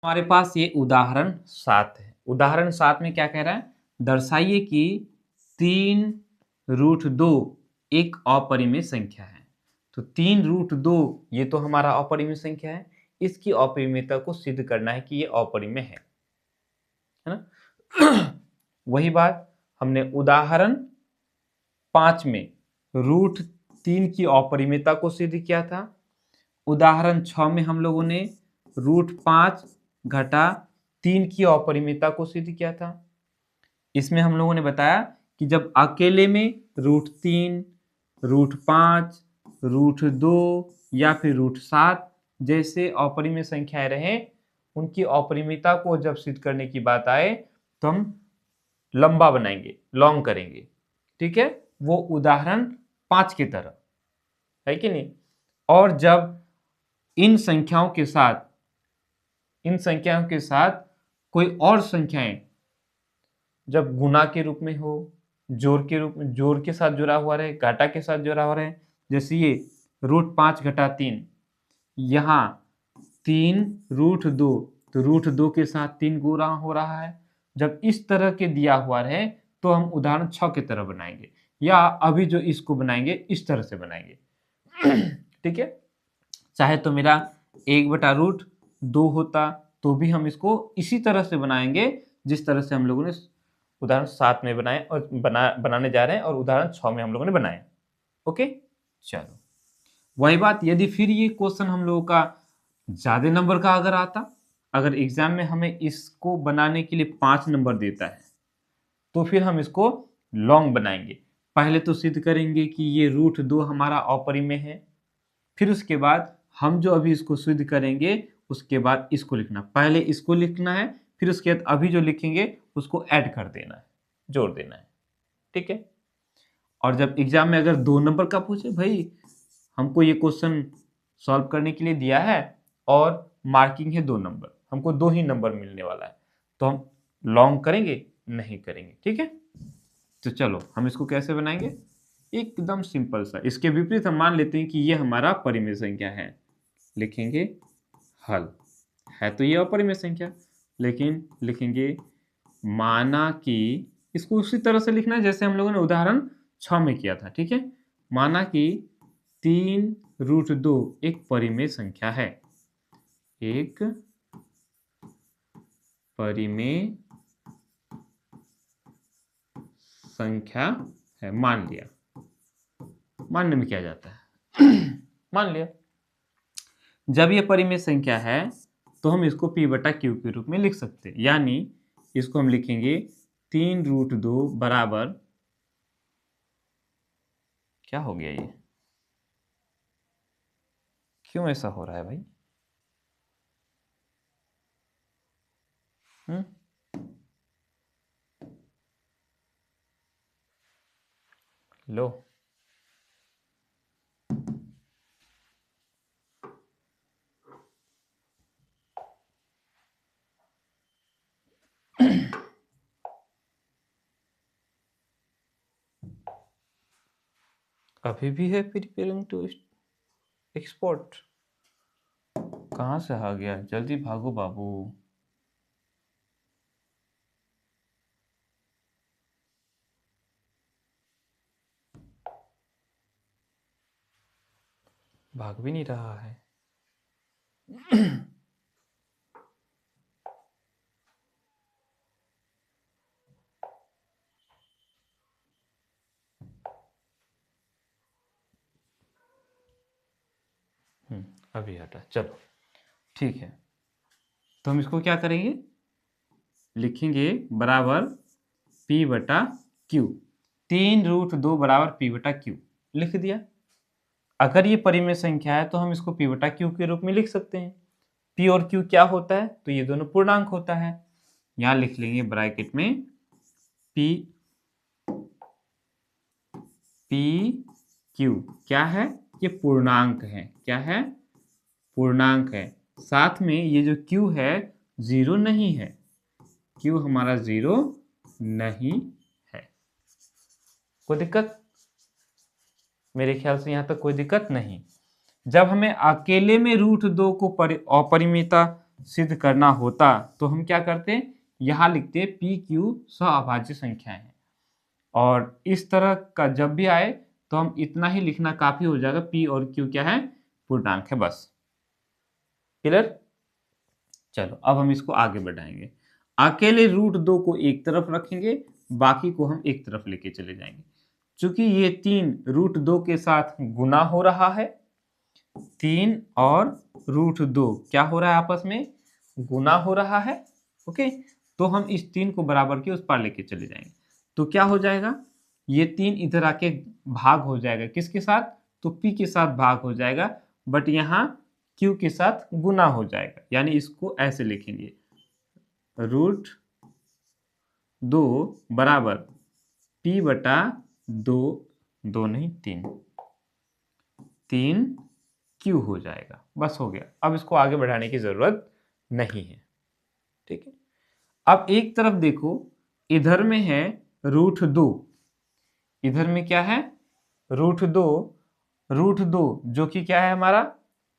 हमारे पास ये उदाहरण 7 है। उदाहरण 7 में क्या कह रहा है, दर्शाइए कि 3√2 एक अपरिमेय संख्या है। तो 3√2 ये तो हमारा अपरिमेय संख्या है, इसकी अपरिमेयता को सिद्ध करना है कि ये अपरिमेय है ना। वही बात हमने उदाहरण 5 में √3 की अपरिमेयता को सिद्ध किया था। उदाहरण 6 में हम लोगों ने √5 घटा 3 की अपरिमेयता को सिद्ध किया था। इसमें हम लोगों ने बताया कि जब अकेले में √3, √5, √2 या फिर √7 जैसे अपरिमेय संख्याएं रहे, उनकी अपरिमेयता को जब सिद्ध करने की बात आए तो हम लंबा बनाएंगे, लॉन्ग करेंगे। ठीक है, वो उदाहरण 5 की तरह है कि नहीं। और जब इन संख्याओं के साथ कोई और संख्याएं जब गुणा के रूप में हो, जोड़ के साथ जुड़ा हुआ रहे, घाटा के साथ जुड़ा हुआ रहे, जैसे ये √5 घटा 3, यहाँ 3√2, तो √2 के साथ 3 गुणा हो रहा है। जब इस तरह के दिया हुआ रहे तो हम उदाहरण 6 की तरह बनाएंगे, या अभी जो इसको बनाएंगे इस तरह से बनाएंगे। ठीक है, चाहे तो मेरा 1/√2 होता तो भी हम इसको इसी तरह से बनाएंगे जिस तरह से हम लोगों ने उदाहरण 7 में बनाए और बनाने जा रहे हैं, और उदाहरण 6 में हम लोगों ने बनाए। ओके, चलो वही बात, यदि फिर ये क्वेश्चन हम लोगों का ज्यादा नंबर का अगर आता, अगर एग्जाम में हमें इसको बनाने के लिए 5 नंबर देता है, तो फिर हम इसको लॉन्ग बनाएंगे। पहले तो सिद्ध करेंगे कि ये √2 हमारा अपरिमेय है, फिर उसके बाद हम जो अभी इसको सिद्ध करेंगे उसके बाद इसको लिखना, पहले इसको लिखना है, फिर उसके बाद अभी जो लिखेंगे उसको ऐड कर देना है, जोड़ देना है। ठीक है, और जब एग्जाम में अगर 2 नंबर का पूछे, भाई हमको ये क्वेश्चन सॉल्व करने के लिए दिया है और मार्किंग है 2 नंबर, हमको 2 ही नंबर मिलने वाला है, तो हम लॉन्ग करेंगे? नहीं करेंगे। ठीक है, तो चलो हम इसको कैसे बनाएंगे, एकदम सिंपल सा। इसके विपरीत हम मान लेते हैं कि ये हमारा परिमेय संख्या है, लिखेंगे हल है, तो ये अपरिमेय संख्या, लेकिन लिखेंगे माना कि, इसको उसी तरह से लिखना है जैसे हम लोगों ने उदाहरण 6 में किया था। ठीक है, माना कि 3√2 एक परिमेय संख्या है, एक परिमेय संख्या है, मान लिया। मानने में क्या जाता है मान लिया। जब ये परिमेय संख्या है तो हम इसको p/q के रूप में लिख सकते हैं, यानी इसको हम लिखेंगे 3√2 बराबर, क्या हो गया ये, क्यों ऐसा हो रहा है भाई? लो, अभी भी है प्रिपेयरिंग टू एक्सपोर्ट, कहाँ से आ गया? जल्दी भागो बाबू। भाग भी नहीं रहा है। अभी हटा, चलो ठीक है। तो हम इसको क्या करेंगे, लिखेंगे बराबर p/q, 3√2 बराबर p/q लिख दिया। अगर ये परिमेय संख्या है तो हम इसको p/q के रूप में लिख सकते हैं। p और q क्या होता है, तो ये दोनों पूर्णांक होता है। यहां लिख लेंगे ब्रैकेट में p/q, क्या है, ये पूर्णांक है। क्या है, पूर्णांक है। साथ में ये जो q है 0 नहीं है, q हमारा 0 नहीं है। कोई दिक्कत? मेरे ख्याल से यहां तक कोई दिक्कत नहीं। जब हमें अकेले में √2 को अपरिमेयता सिद्ध करना होता तो हम क्या करते, यहाँ लिखते पी क्यू सह-अभाज्य संख्याएं हैं, और इस तरह का जब भी आए तो हम इतना ही लिखना काफी हो जाएगा, पी और क्यू क्या है, पूर्णांक है, बस। क्लियर? चलो अब हम इसको आगे बढ़ाएंगे। अकेले √2 को एक तरफ रखेंगे, बाकी को हम एक तरफ लेके चले जाएंगे। चूंकि ये 3 √2 के साथ गुना हो रहा है, 3 और √2 क्या हो रहा है, आपस में गुना हो रहा है। ओके, तो हम इस 3 को बराबर के उस पार लेके चले जाएंगे, तो क्या हो जाएगा, ये 3 इधर आके भाग हो जाएगा, किसके साथ, तो p के साथ भाग हो जाएगा, बट यहाँ q के साथ गुना हो जाएगा, यानी इसको ऐसे लिखेंगे, √2 बराबर p बटा 2, 2 नहीं 3 q हो जाएगा, बस हो गया। अब इसको आगे बढ़ाने की जरूरत नहीं है, ठीक है। अब एक तरफ देखो, इधर में है √2, इधर में क्या है, √2, √2 जो कि क्या है हमारा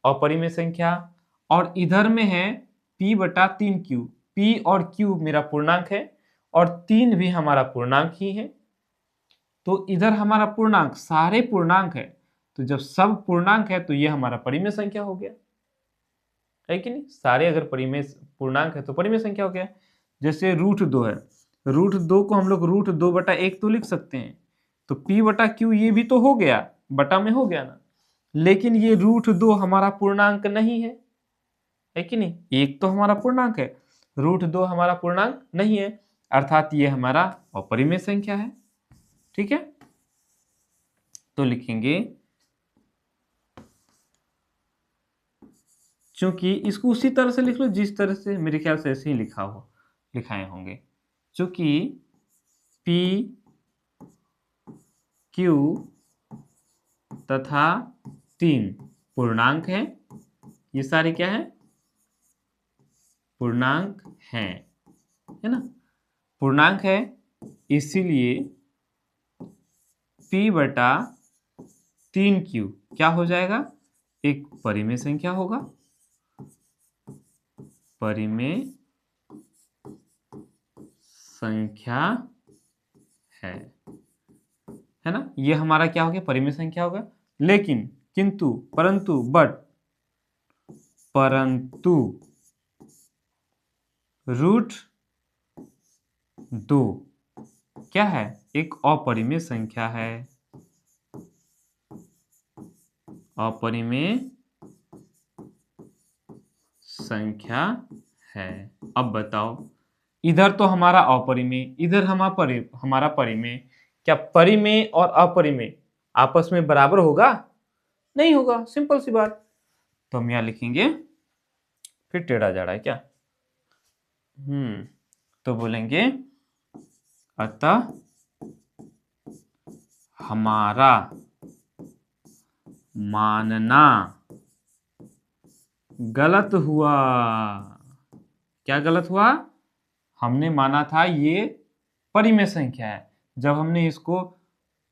अपरिमेय संख्या, और इधर में है p बटा 3q, p और q मेरा पूर्णांक है, और 3 भी हमारा पूर्णांक ही है। तो इधर हमारा पूर्णांक, सारे पूर्णांक है, तो जब सब पूर्णांक है तो ये हमारा परिमेय संख्या हो गया, है कि नहीं। सारे अगर परिमेय पूर्णांक है तो परिमेय संख्या हो गया। जैसे √2 है, √2 को हम लोग √2 बटा 1 तो लिख सकते हैं, तो p बटा q ये भी तो हो गया, बटा में हो गया ना, लेकिन ये √2 हमारा पूर्णांक नहीं है कि नहीं, एक तो हमारा पूर्णांक है, √2 हमारा पूर्णांक नहीं है, अर्थात ये हमारा अपरिमेय संख्या है, ठीक है। तो लिखेंगे, चूंकि इसको उसी तरह से लिख लो जिस तरह से मेरे ख्याल से ऐसे ही लिखाए होंगे, चूंकि p q तथा 3 पूर्णांक हैं, ये सारे क्या है, पूर्णांक हैं, है ना, पूर्णांक है, इसीलिए p बटा 3q क्या हो जाएगा, एक परिमेय संख्या होगा, परिमेय संख्या है ना, ये हमारा क्या हो गया, परिमेय संख्या होगा। लेकिन किंतु परंतु परंतु √2 क्या है, एक अपरिमेय संख्या है, अपरिमेय संख्या है। अब बताओ, इधर तो हमारा अपरिमेय, इधर हमारा परिमेय, क्या परिमेय और अपरिमेय आपस में बराबर होगा, नहीं होगा, सिंपल सी बात। तो हम यहां लिखेंगे, फिर टेढ़ा जा रहा है क्या, तो बोलेंगे अतः हमारा मानना गलत हुआ। क्या गलत हुआ, हमने माना था ये परिमेय संख्या है, जब हमने इसको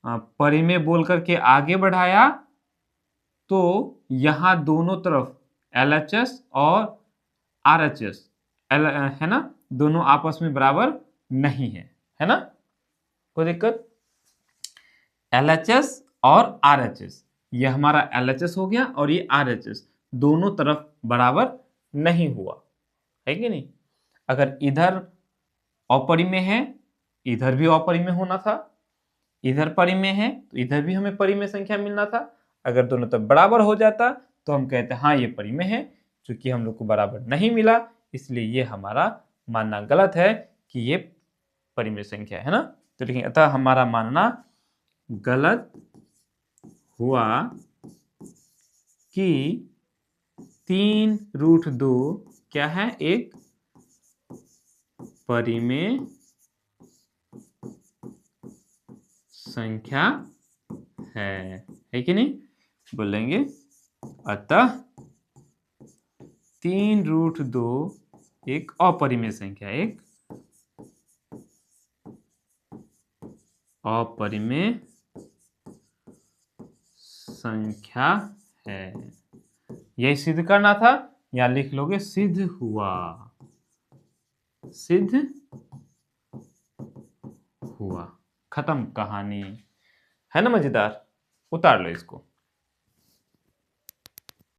परिमेय बोल करके आगे बढ़ाया तो यहां दोनों तरफ LHS और RHS है ना, दोनों आपस में बराबर नहीं है ना, कोई दिक्कत, LHS और RHS, ये हमारा LHS हो गया और ये RHS, दोनों तरफ बराबर नहीं हुआ, है कि नहीं। अगर इधर अपरिमेय है, इधर भी अपरिमेय होना था, इधर परिमेय है तो इधर भी हमें परिमेय संख्या मिलना था। अगर दोनों तरफ बराबर हो जाता तो हम कहते हैं हाँ ये परिमेय है, क्योंकि हम लोग को बराबर नहीं मिला, इसलिए ये हमारा मानना गलत है कि ये परिमेय संख्या है ना। तो लिखेंगे अतः हमारा मानना गलत हुआ कि 3√2 क्या है, एक परिमेय संख्या है कि नहीं। बोलेंगे अतः 3√2 एक अपरिमेय संख्या, एक अपरिमेय संख्या है, यही सिद्ध करना था, या लिख लोगे सिद्ध हुआ, सिद्ध हुआ, खत्म कहानी। है ना मजेदार? उतार लो इसको।